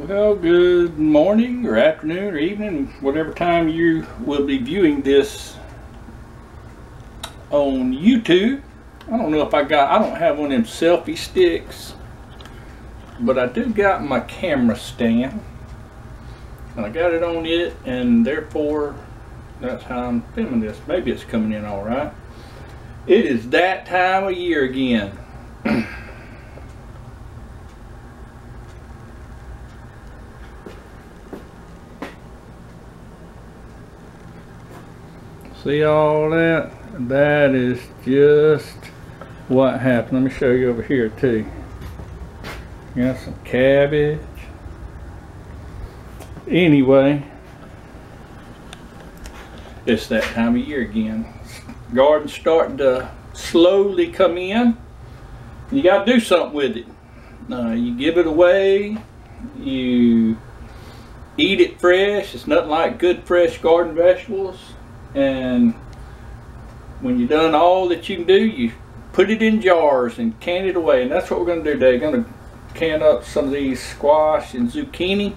Well, good morning or afternoon or evening, whatever time you will be viewing this on YouTube. I don't know if I don't have one of them selfie sticks, but I do got my camera stand and I got it on it, and therefore that's how I'm filming this. Maybe it's coming in all right. It is that time of year again. See all that? That is just what happened. Let me show you over here too. Got some cabbage. Anyway, it's that time of year again. Garden's starting to slowly come in. You got to do something with it. You give it away. You eat it fresh. It's nothing like good fresh garden vegetables. And when you've done all that you can do, you put it in jars and can it away. And that's what we're going to do today. We're going to can up some of these squash and zucchini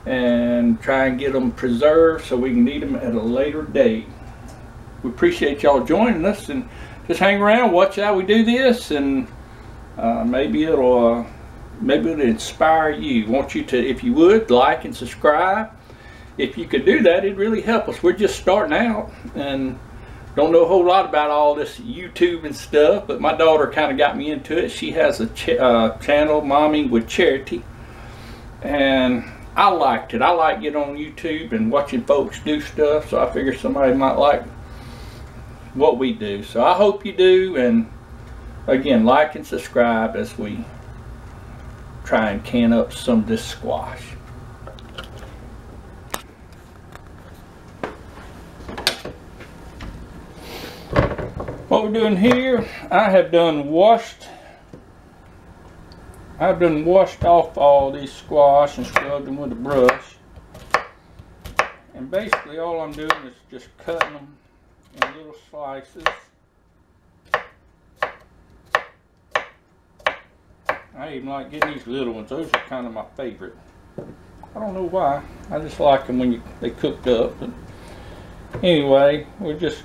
and try and get them preserved so we can eat them at a later date. We appreciate y'all joining us, and just hang around, watch how we do this, and maybe it'll inspire you. Want you to, if you would, like and subscribe. If you could do that, it'd really help us. We're just starting out and don't know a whole lot about all this YouTube and stuff, but my daughter kind of got me into it. She has a channel, Momming with Charity, and I liked it. I like getting on YouTube and watching folks do stuff, so I figured somebody might like what we do. So I hope you do, and again, like and subscribe as we try and can up some of this squash. What we're doing here, I've done washed off all these squash and scrubbed them with a brush. And basically all I'm doing is just cutting them in little slices. I even like getting these little ones. Those are kind of my favorite. I don't know why. I just like them when they cooked up. But anyway, we're just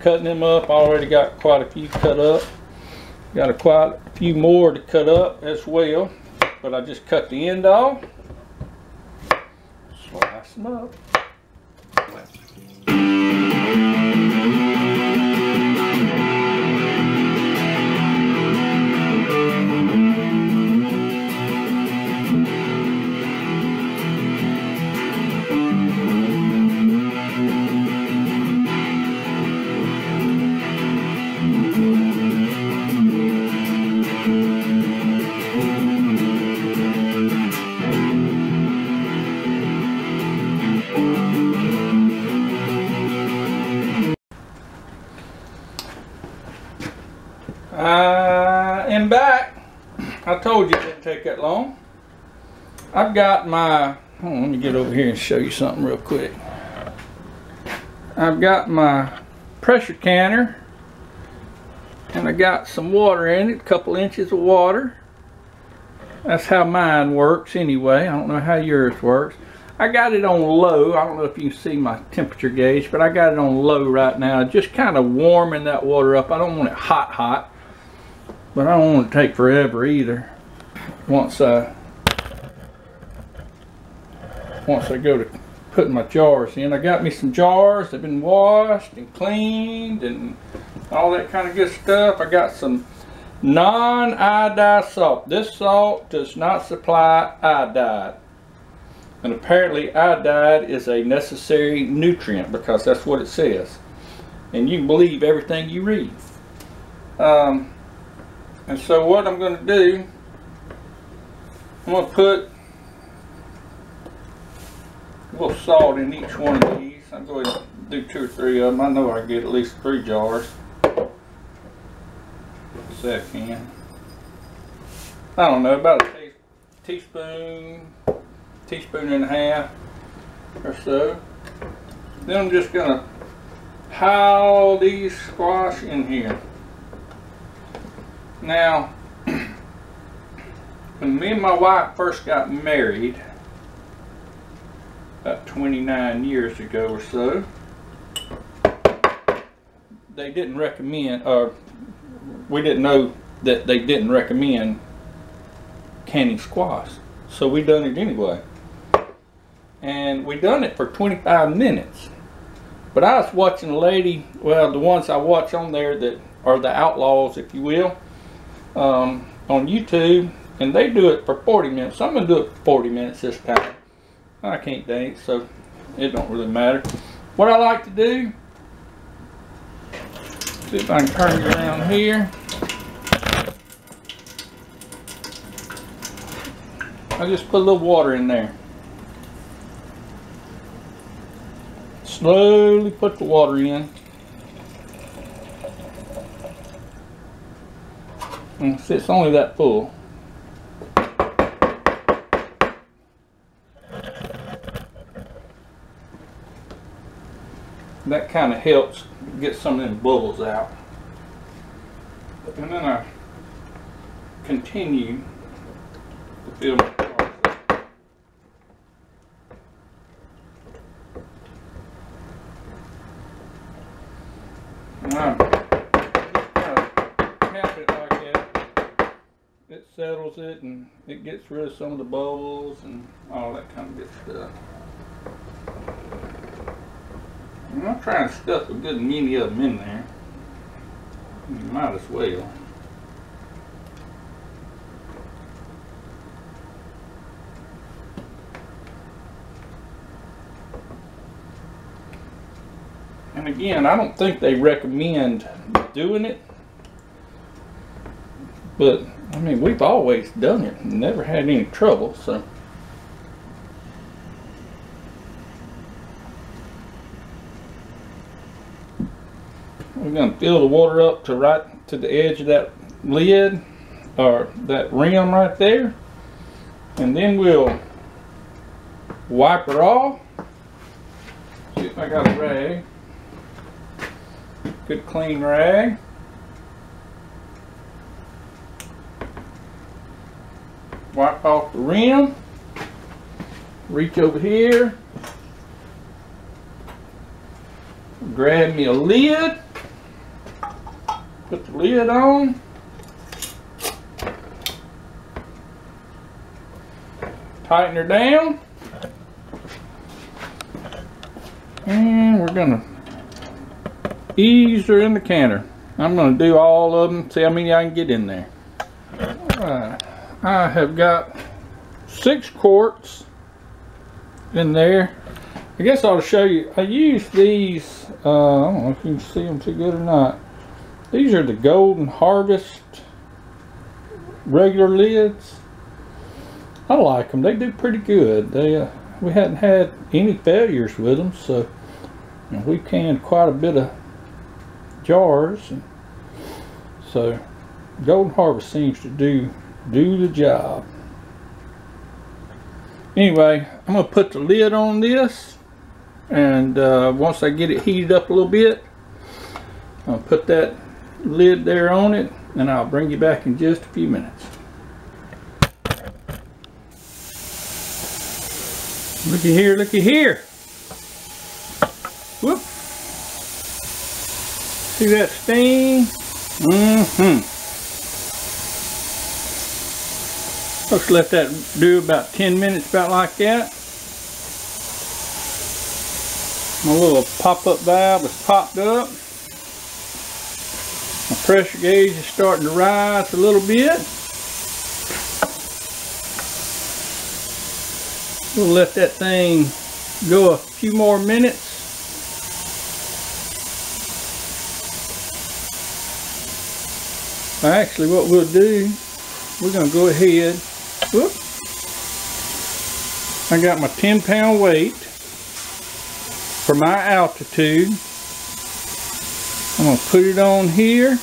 cutting them up. I already got quite a few cut up. Got quite a few more to cut up as well, but I just cut the end off, slice them up. I am back. I told you it didn't take that long. I've got my, let me get over here and show you something real quick. I've got my pressure canner, and I got some water in it, a couple inches of water. That's how mine works anyway. I don't know how yours works. I got it on low. I don't know if you can see my temperature gauge, but I got it on low right now, just kind of warming that water up. I don't want it hot, but I don't want it to take forever either. Once I go to putting my jars in, I got me some jars. They've been washed and cleaned and all that kind of good stuff. I got some non-iodized salt. This salt does not supply iodide. And apparently iodide is a necessary nutrient, because that's what it says. And you can believe everything you read. And so what I'm going to do, I'm going to put a little salt in each one of these. I'm going to do 2 or 3 of them. I know I can get at least 3 jars. Say I can. I don't know, about a teaspoon and a half or so. Then I'm just going to pile these squash in here. Now, When me and my wife first got married, about 29 years ago or so, they didn't recommend, or we didn't know that they didn't recommend canning squash. So we done it anyway. And we done it for 25 minutes. But I was watching a lady, well, the ones I watch on there that are the outlaws, if you will, on YouTube, and they do it for 40 minutes. So I'm going to do it for 40 minutes this time. I can't dance, so it don't really matter. What I like to do, see if I can turn it around here. I just put a little water in there. Slowly put the water in. And see, it's only that full. That kind of helps get some of them bubbles out. And then I continue to fill my parsley. And I just kind of tap it like that. It settles it and it gets rid of some of the bubbles and all that kind of good stuff. I'm not trying to stuff a good many of them in there. You might as well. And again, I don't think they recommend doing it, but I mean, we've always done it and never had any trouble, so. We're going to fill the water up to right to the edge of that lid, or that rim right there, and then we'll wipe it off. See if I got a rag, good clean rag. Wipe off the rim, reach over here, grab me a lid. Put the lid on. Tighten her down. And we're going to ease her in the canner. I'm going to do all of them, see how many I can get in there. Alright, I have got 6 quarts in there. I guess I'll show you. I use these, I don't know if you can see them too good or not. These are the Golden Harvest regular lids. I like them. They do pretty good. They we hadn't had any failures with them, so we've canned quite a bit of jars. And so Golden Harvest seems to do the job. Anyway, I'm gonna put the lid on this, and once I get it heated up a little bit, I'll put that lid there on it, and I'll bring you back in just a few minutes. Looky here, looky here. Whoop. See that stain? Let's let that do about 10 minutes, about like that. My little pop-up valve is popped up. My pressure gauge is starting to rise a little bit. We'll let that thing go a few more minutes. Actually, what we'll do, we're going to go ahead. Whoop. I got my 10-pound weight for my altitude. I'm going to put it on here.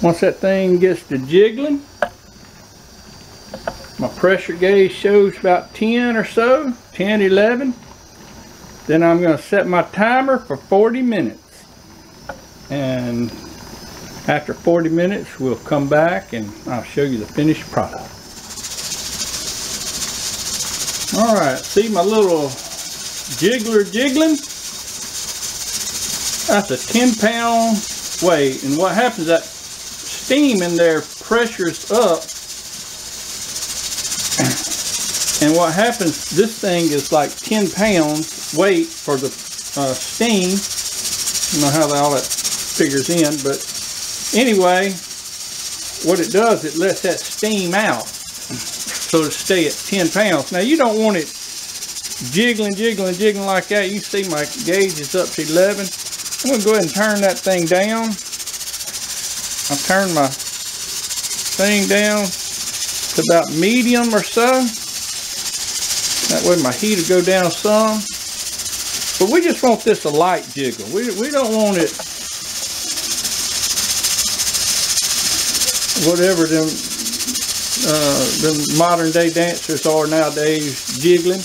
Once that thing gets to jiggling, my pressure gauge shows about 10 or so, 10, 11. Then I'm going to set my timer for 40 minutes. And After 40 minutes, we'll come back and I'll show you the finished product. Alright, see my little jiggler jiggling? That's a 10-pound weight, and what happens, that steam in there pressures up, and what happens, this thing is like 10 pounds weight for the steam. I don't know how all that figures in, but anyway, what it does, it lets that steam out so to stay at 10 pounds. Now you don't want it jiggling like that. You see my gauge is up to 11. I'm going to go ahead and turn that thing down. I'll turn my thing down to about medium or so. That way my heat will go down some. But we just want this a light jiggle. We don't want it whatever them modern day dancers are nowadays jiggling.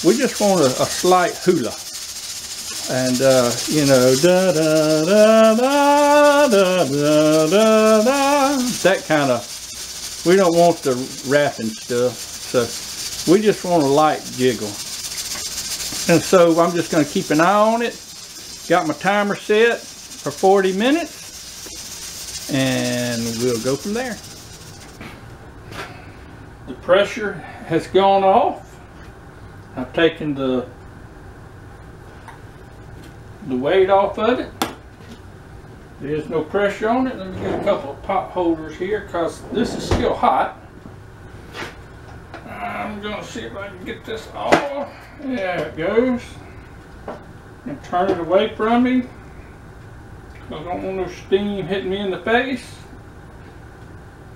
We just want a slight hula. And you know, da da da da da da da da, that kind of. We don't want the rapping stuff, so we just want a light jiggle. And so I'm just going to keep an eye on it. Got my timer set for 40 minutes, and we'll go from there. The pressure has gone off. I've taken the weight off of it. There's no pressure on it. Let me get a couple of pop holders here because this is still hot. I'm going to see if I can get this off. There it goes. And turn it away from me. I don't want no steam hitting me in the face.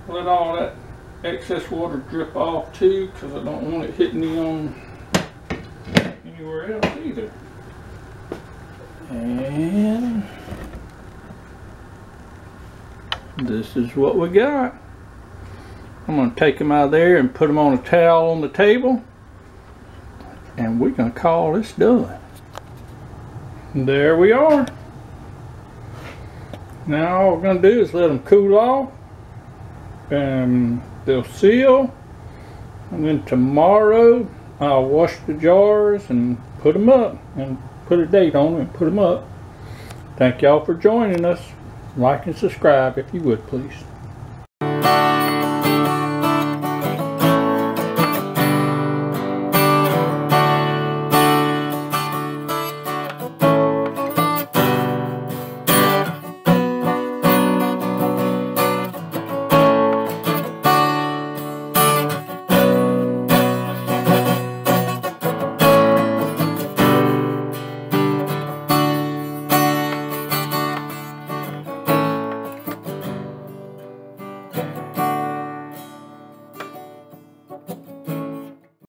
Let all that excess water drip off too, because I don't want it hitting me on anywhere else either. And this is what we got. I'm going to take them out of there and put them on a towel on the table, and we're going to call this done. There we are. Now all we're going to do is let them cool off, and they'll seal, and then tomorrow I'll wash the jars and put them up and put a date on them and put them up. Thank y'all for joining us. Like and subscribe if you would, please.